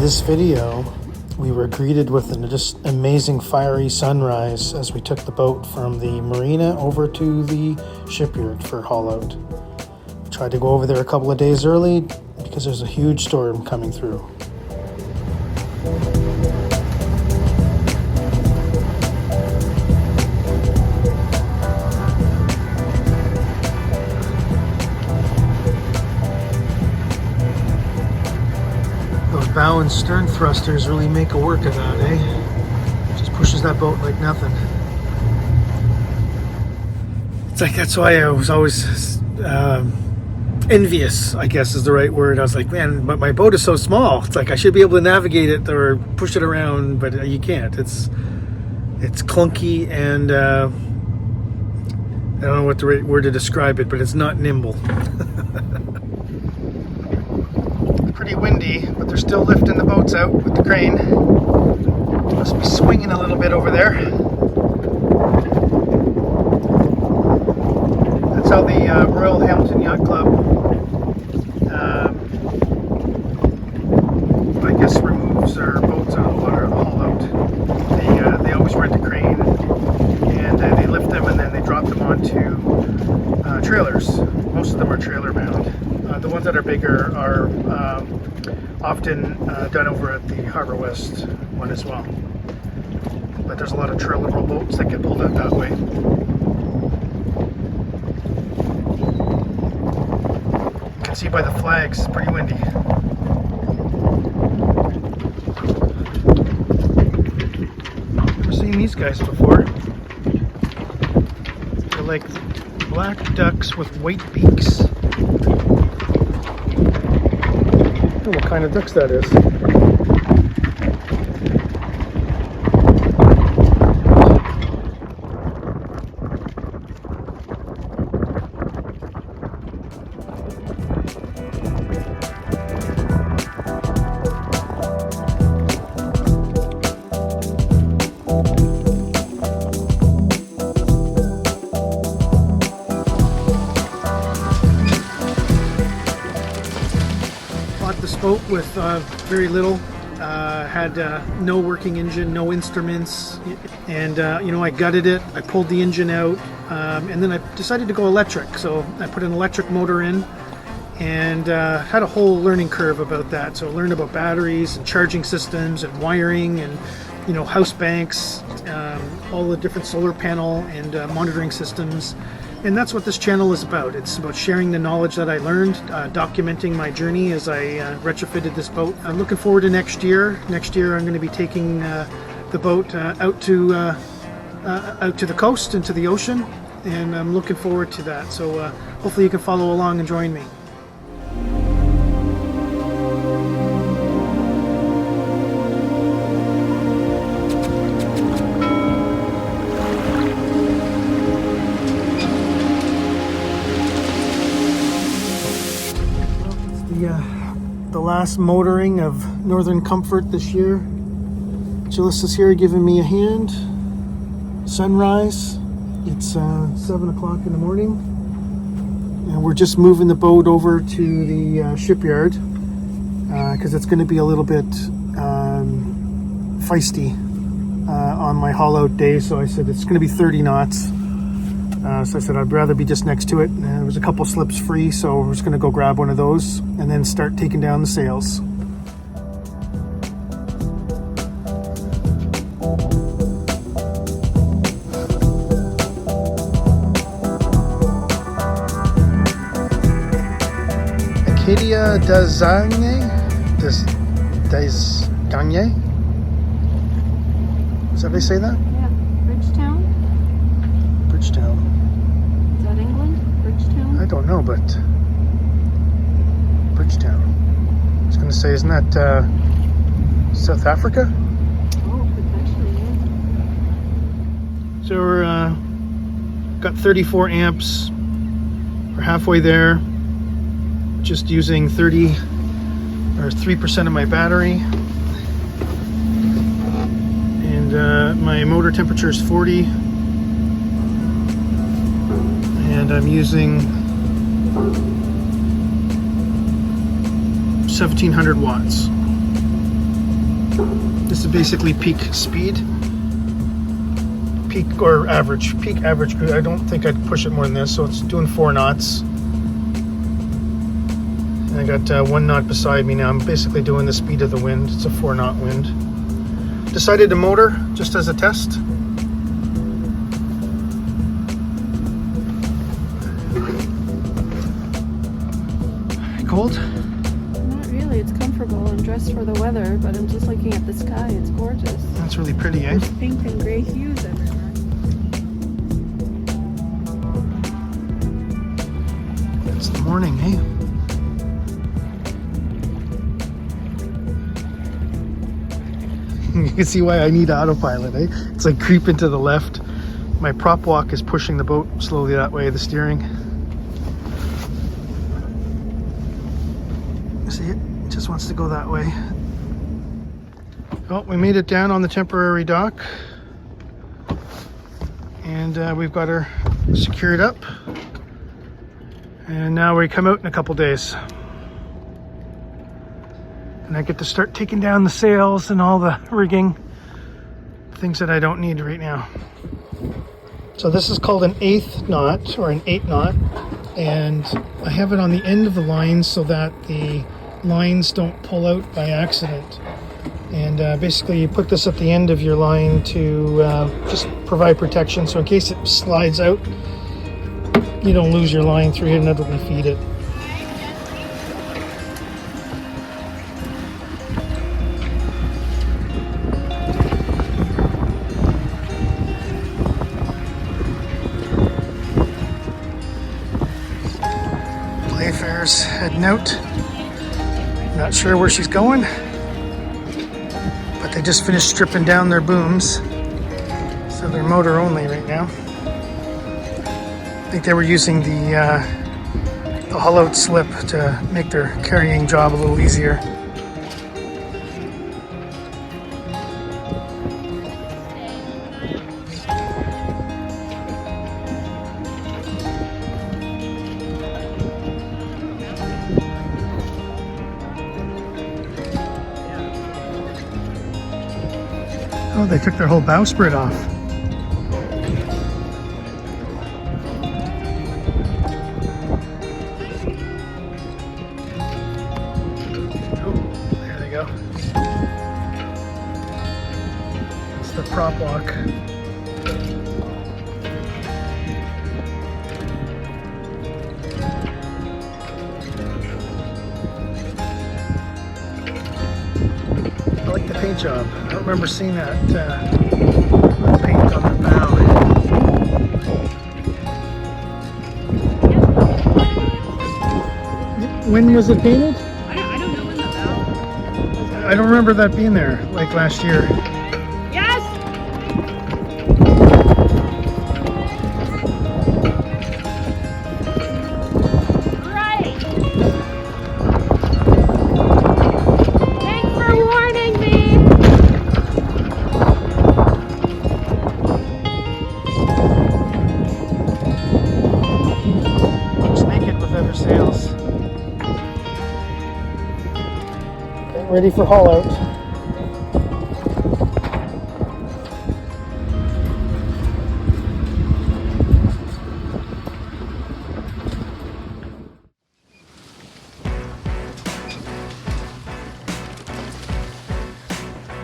this video, we were greeted with an just amazing fiery sunrise as we took the boat from the marina over to the shipyard for haul out. Tried to go over there a couple of days early because there's a huge storm coming through. Bow and stern thrusters really make a work of that, eh? Just pushes that boat like nothing. It's like, that's why I was always envious, I guess is the right word. I was like, man, but my boat is so small. It's like I should be able to navigate it or push it around, but you can't. It's clunky and I don't know what the right word to describe it, but it's not nimble. Pretty windy, but they're still lifting the boats out with the crane. Must be swinging a little bit over there. That's how the Royal Hamilton Yacht Club, I guess, removes their boats out of the water haul out. They always rent a crane, and they lift them and then they drop them onto trailers. Most of them are trailer bound. The ones that are bigger are often done over at the Harbor West one as well. But there's a lot of trailerable boats that get pulled out that way. You can see by the flags, it's pretty windy. Never seen these guys before. They're like black ducks with white beaks. I don't know what kind of ducks that is. This boat with very little, had no working engine, no instruments, and I gutted it. I pulled the engine out, and then I decided to go electric. So I put an electric motor in, and had a whole learning curve about that. So I learned about batteries and charging systems and wiring and house banks, all the different solar panel and monitoring systems. And that's what this channel is about. It's about sharing the knowledge that I learned, documenting my journey as I retrofitted this boat. I'm looking forward to next year. Next year I'm going to be taking the boat out to the coast, into the ocean, and I'm looking forward to that. So hopefully you can follow along and join me. The last motoring of Northern Comfort this year. Jalissa's here giving me a hand. Sunrise. It's 7 o'clock in the morning, and we're just moving the boat over to the shipyard because it's going to be a little bit feisty on my haul out day. So I said it's going to be 30 knots. So I said I'd rather be just next to it. There was a couple slips free, so we're just going to go grab one of those and then start taking down the sails. Acadia des Gagne? Is that how they say that? Yeah, Bridgetown. Bridgetown. Is that England? Bridgetown? I don't know, but Bridgetown. I was going to say, isn't that South Africa? Oh, potentially, yeah. So we're got 34 amps. We're halfway there. Just using 3% of my battery. And my motor temperature is 40. And I'm using 1700 watts. This is basically peak speed. Peak or average. Peak average cruise. I don't think I'd push it more than this, so it's doing 4 knots. And I got 1 knot beside me now. I'm basically doing the speed of the wind. It's a 4 knot wind. Decided to motor just as a test. Cold? Not really. It's comfortable. I'm dressed for the weather, but I'm just looking at the sky. It's gorgeous. That's really pretty, eh? There's pink and gray hues everywhere. It's the morning, eh? You can see why I need autopilot, eh? It's like creeping to the left. My prop walk is pushing the boat slowly that way, the steering. See it? It just wants to go that way. Well, we made it down on the temporary dock. And we've got her secured up. And now we come out in a couple days. And I get to start taking down the sails and all the rigging. Things that I don't need right now. So this is called an 1/8 knot or an 8 knot. And I have it on the end of the lines so that the lines don't pull out by accident. And basically you put this at the end of your line to just provide protection. So in case it slides out, you don't lose your line through hitting it and feed it. Playfair's heading out. Not sure where she's going, but they just finished stripping down their booms, so they're motor only right now. I think they were using the hollowed slip to make their carrying job a little easier. Oh, they took their whole bowsprit off. Oh, there they go. It's the prop walk. I like the paint job. I don't remember seeing that paint on the bow. When was it painted? I don't know when the bow. I don't remember that being there, like last year. Yes! Right! Thanks for warning me! Looks naked with other sails. Getting ready for haul out.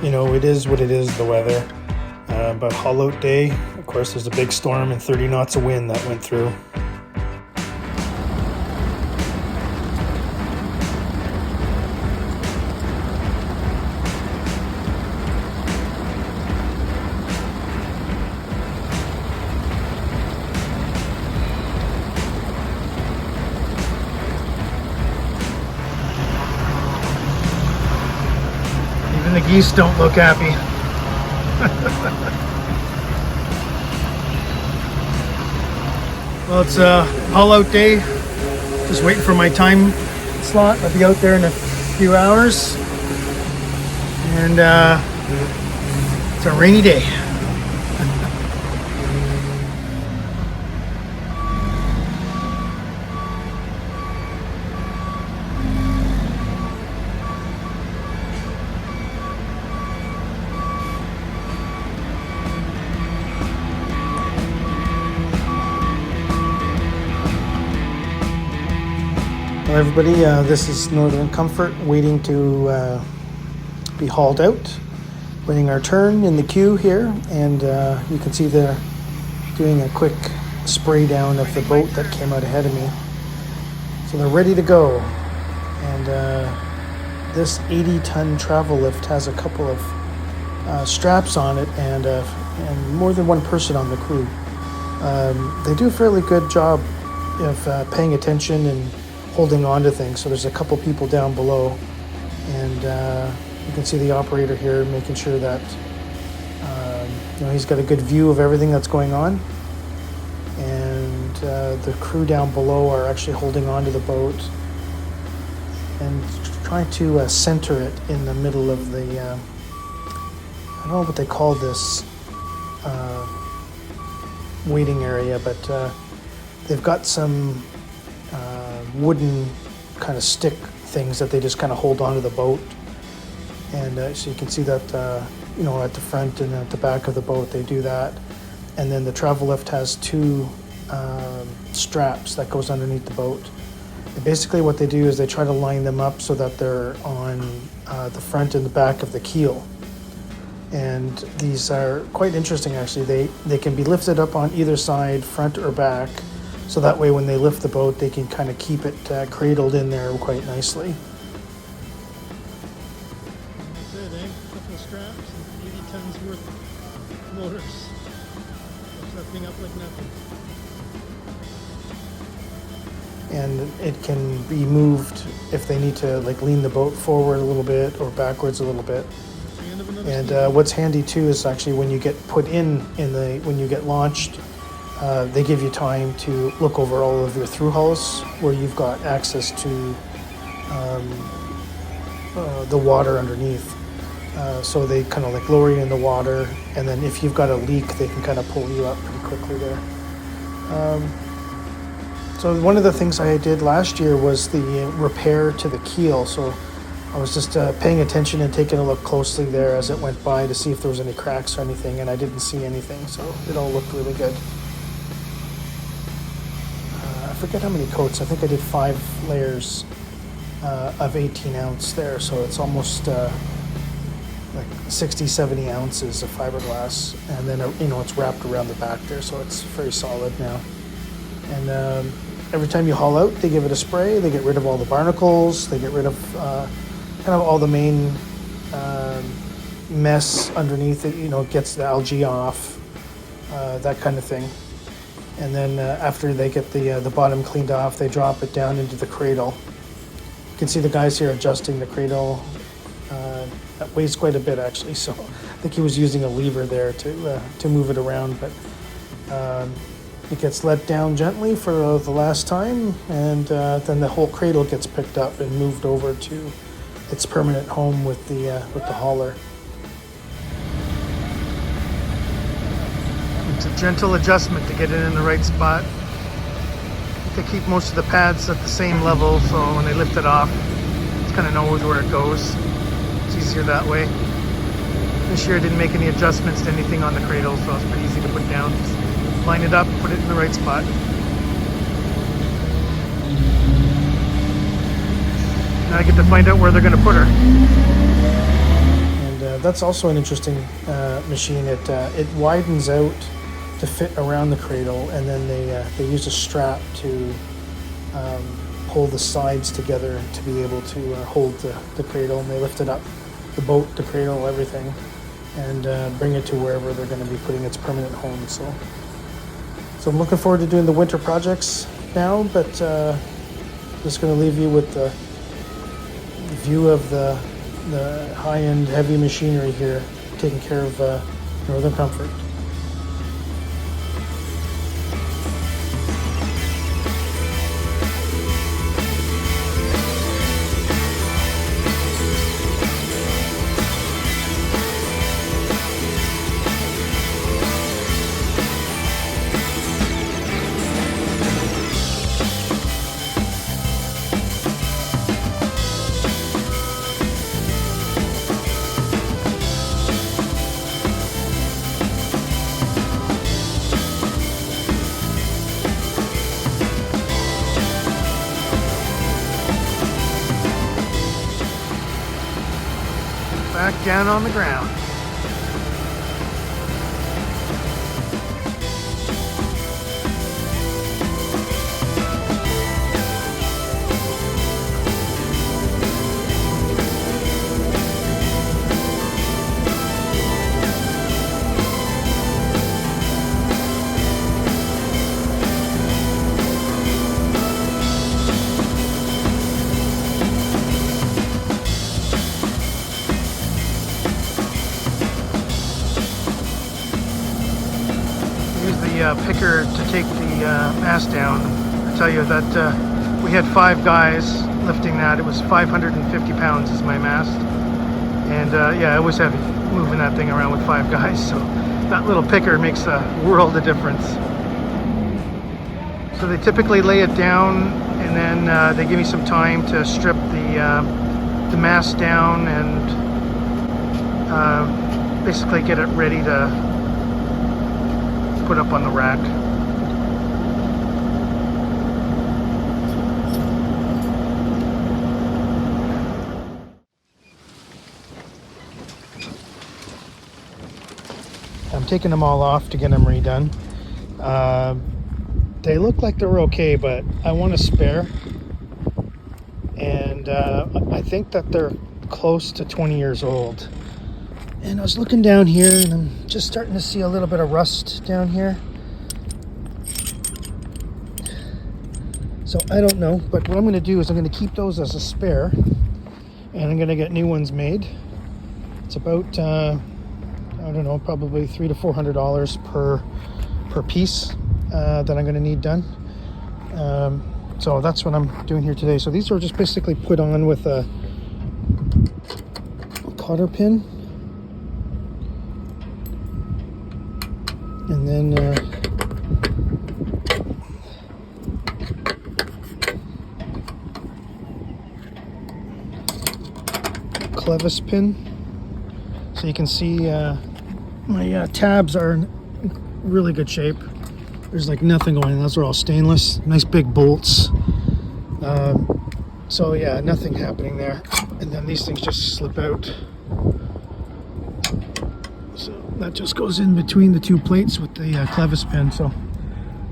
You know, it is what it is, the weather. But haul out day, of course, there's a big storm and 30 knots of wind that went through. Even the geese don't look happy. Well, it's a haul out day. Just waiting for my time slot. I'll be out there in a few hours. And it's a rainy day. Well, everybody, this is Northern Comfort waiting to be hauled out, waiting our turn in the queue here, and you can see they're doing a quick spray down of the boat that came out ahead of me. So they're ready to go, and this 80-ton travel lift has a couple of straps on it and more than one person on the crew. They do a fairly good job of paying attention and holding on to things. So there's a couple people down below, and you can see the operator here making sure that he's got a good view of everything that's going on, and the crew down below are actually holding on to the boat and trying to center it in the middle of the I don't know what they call this waiting area, but they've got some wooden kind of stick things that they just kind of hold onto the boat, and so you can see that at the front and at the back of the boat they do that. And then the travel lift has two straps that goes underneath the boat, and basically what they do is they try to line them up so that they're on the front and the back of the keel. And these are quite interesting, actually. They can be lifted up on either side, front or back, so that way when they lift the boat, they can kind of keep it cradled in there quite nicely. That's it, eh? A couple of straps and 80 tons worth of motors. Lift that thing up like nothing. And it can be moved if they need to lean the boat forward a little bit or backwards a little bit. And what's handy too is actually when you get put when you get launched, they give you time to look over all of your through hulls where you've got access to the water underneath. So they kind of lower you in the water, and then if you've got a leak, they can kind of pull you up pretty quickly there. So one of the things I did last year was the repair to the keel. So I was just paying attention and taking a look closely there as it went by to see if there was any cracks or anything, and I didn't see anything, so it all looked really good. I forget how many coats. I think I did 5 layers of 18 ounce there, so it's almost 60-70 ounces of fiberglass, and then it's wrapped around the back there, so it's very solid now. And every time you haul out, they give it a spray. They get rid of all the barnacles. They get rid of kind of all the main mess underneath it, gets the algae off, that kind of thing. And then after they get the bottom cleaned off, they drop it down into the cradle. You can see the guys here adjusting the cradle. That weighs quite a bit, actually, so I think he was using a lever there to move it around, but it gets let down gently for the last time, and then the whole cradle gets picked up and moved over to its permanent home with the hauler. It's a gentle adjustment to get it in the right spot. They keep most of the pads at the same level, so when they lift it off, it kind of knows where it goes. It's easier that way. This year I didn't make any adjustments to anything on the cradle, so it's pretty easy to put down. Just line it up, put it in the right spot. Now I get to find out where they're going to put her. And that's also an interesting machine. It widens out to fit around the cradle, and then they use a strap to pull the sides together to be able to hold the cradle, and they lift it up, the boat, the cradle, everything, and bring it to wherever they're going to be putting its permanent home. So I'm looking forward to doing the winter projects now, but just going to leave you with the view of the high-end heavy machinery here taking care of Northern Comfort. back down on the ground. Picker to take the mast down. I tell you that we had 5 guys lifting that. It was 550 pounds is my mast, and yeah, it was heavy moving that thing around with 5 guys, so that little picker makes a world of difference. So they typically lay it down, and then they give me some time to strip the mast down and basically get it ready to put up on the rack. I'm taking them all off to get them redone. They look like they're okay, but I want a spare, and I think that they're close to 20 years old. And I was looking down here, and I'm just starting to see a little bit of rust down here. So I don't know, but what I'm going to do is I'm going to keep those as a spare, and I'm going to get new ones made. It's about, I don't know, probably $300 to $400 per piece that I'm going to need done. So that's what I'm doing here today. So these are just basically put on with a cotter pin. And then clevis pin. So you can see my tabs are in really good shape. There's like nothing going on. Those are all stainless. Nice big bolts. So yeah, nothing happening there. And then these things just slip out. That just goes in between the 2 plates with the clevis pin, so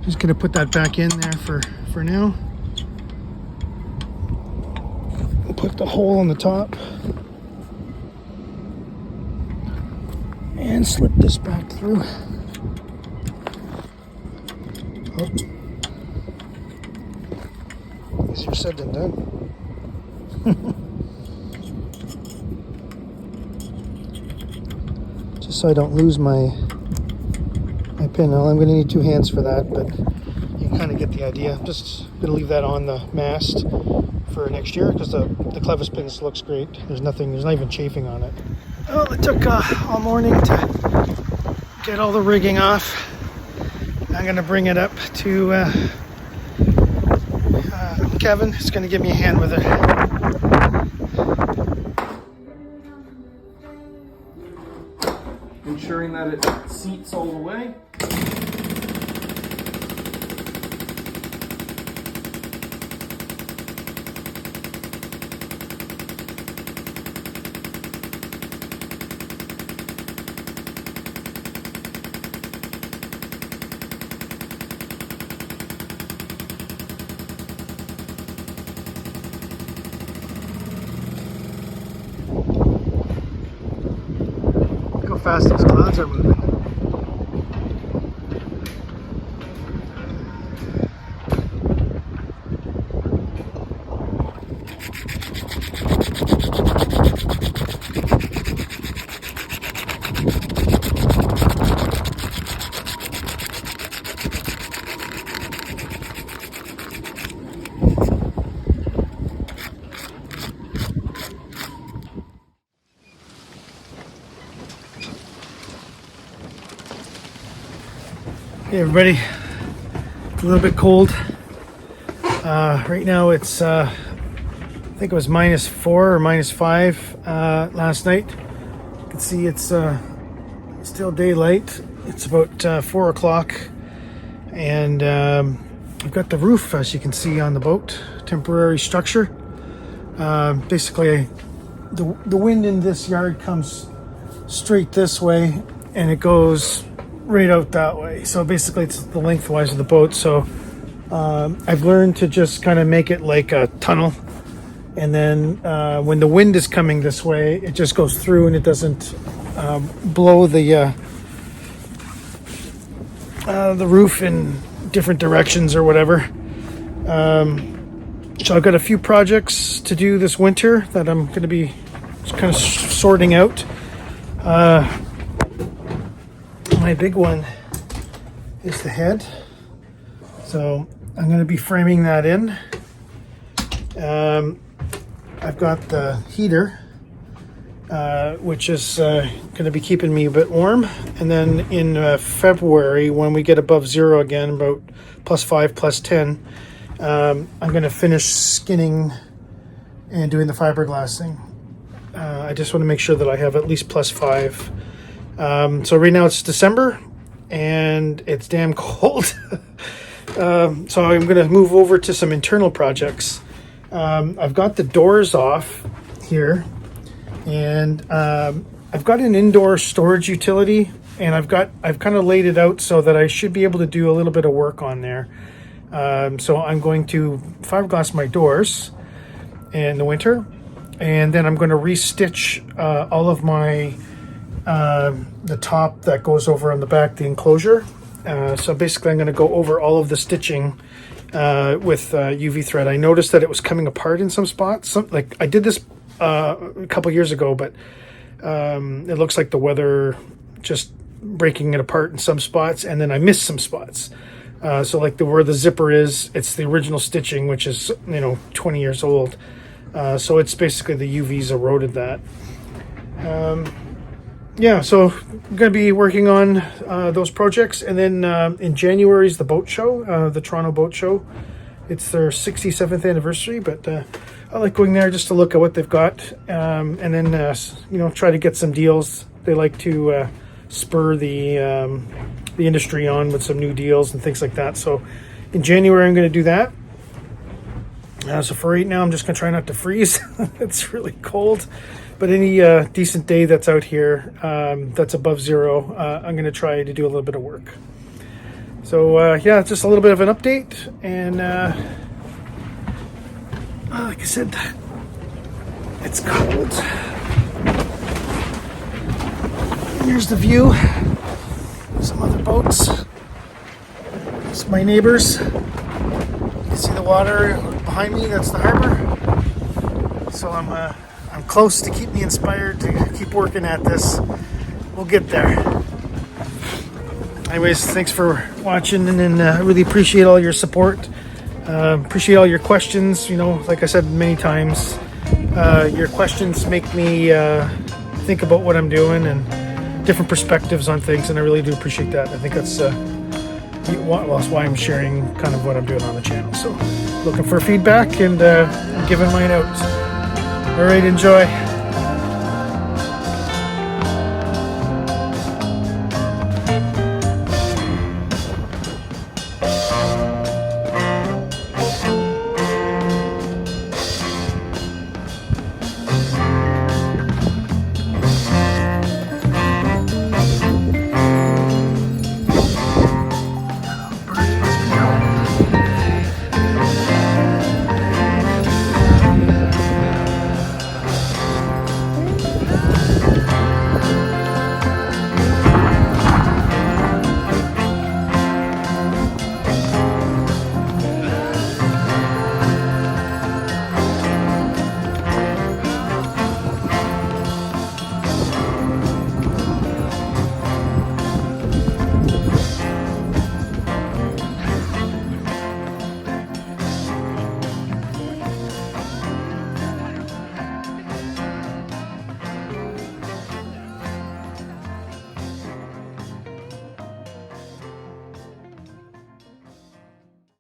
just gonna put that back in there for now. Put the hole on the top and slip this back through. Oh. Easier said than done. Just so I don't lose my pin. Now I'm going to need 2 hands for that, but you can kind of get the idea. I'm just going to leave that on the mast for next year because the clevis pins looks great. There's not even chafing on it. Well, it took all morning to get all the rigging off. I'm going to bring it up to Kevin. He's going to give me a hand with it. Ensuring that it seats all the way. Look how fast those clouds are moving. Hey everybody, a little bit cold. Right now it's, I think it was -4 or -5 last night. You can see it's still daylight. It's about 4 o'clock, and I've got the roof, as you can see, on the boat, temporary structure. Basically the wind in this yard comes straight this way, and it goes right out that way. So basically, it's the lengthwise of the boat. So I've learned to just kind of make it like a tunnel, and then when the wind is coming this way, it just goes through and it doesn't blow the roof in different directions or whatever. So I've got a few projects to do this winter that I'm going to be kind of sorting out. My big one is the head. So I'm going to be framing that in. I've got the heater, which is going to be keeping me a bit warm. And then in February, when we get above zero again, about +5, +10, I'm going to finish skinning and doing the fiberglassing. I just want to make sure that I have at least +5. So right now it's December and it's damn cold. So I'm going to move over to some internal projects. I've got the doors off here, and I've got an indoor storage utility, and I've kind of laid it out so that I should be able to do a little bit of work on there. So I'm going to fiberglass my doors in the winter, and then I'm going to restitch all of my the top that goes over on the back, the enclosure. So basically I'm going to go over all of the stitching with UV thread. I noticed that it was coming apart in some spots. Like I did this a couple years ago, but it looks like the weather just breaking it apart in some spots, and then I missed some spots. So like where the zipper is, it's the original stitching, which is 20 years old. So it's basically the UV's eroded that. Yeah, so I'm going to be working on those projects. And then in January is the boat show, the Toronto Boat Show. It's their 67th anniversary, but I like going there just to look at what they've got. And then, try to get some deals. They like to spur the industry on with some new deals and things like that. So in January, I'm going to do that. So for right now, I'm just going to try not to freeze. It's really cold. But any decent day that's out here that's above zero, I'm going to try to do a little bit of work. So yeah, just a little bit of an update. And like I said, it's cold. Here's the view. Some other boats. It's my neighbors. You see the water behind me? That's the harbor. So I'm close to keep me inspired to keep working at this. We'll get there. Anyways, thanks for watching, and then I really appreciate all your support. Appreciate all your questions. Like I said many times, your questions make me think about what I'm doing and different perspectives on things, and I really do appreciate that. I think that's why I'm sharing kind of what I'm doing on the channel. So looking for feedback, and I'm giving mine out. All right, enjoy.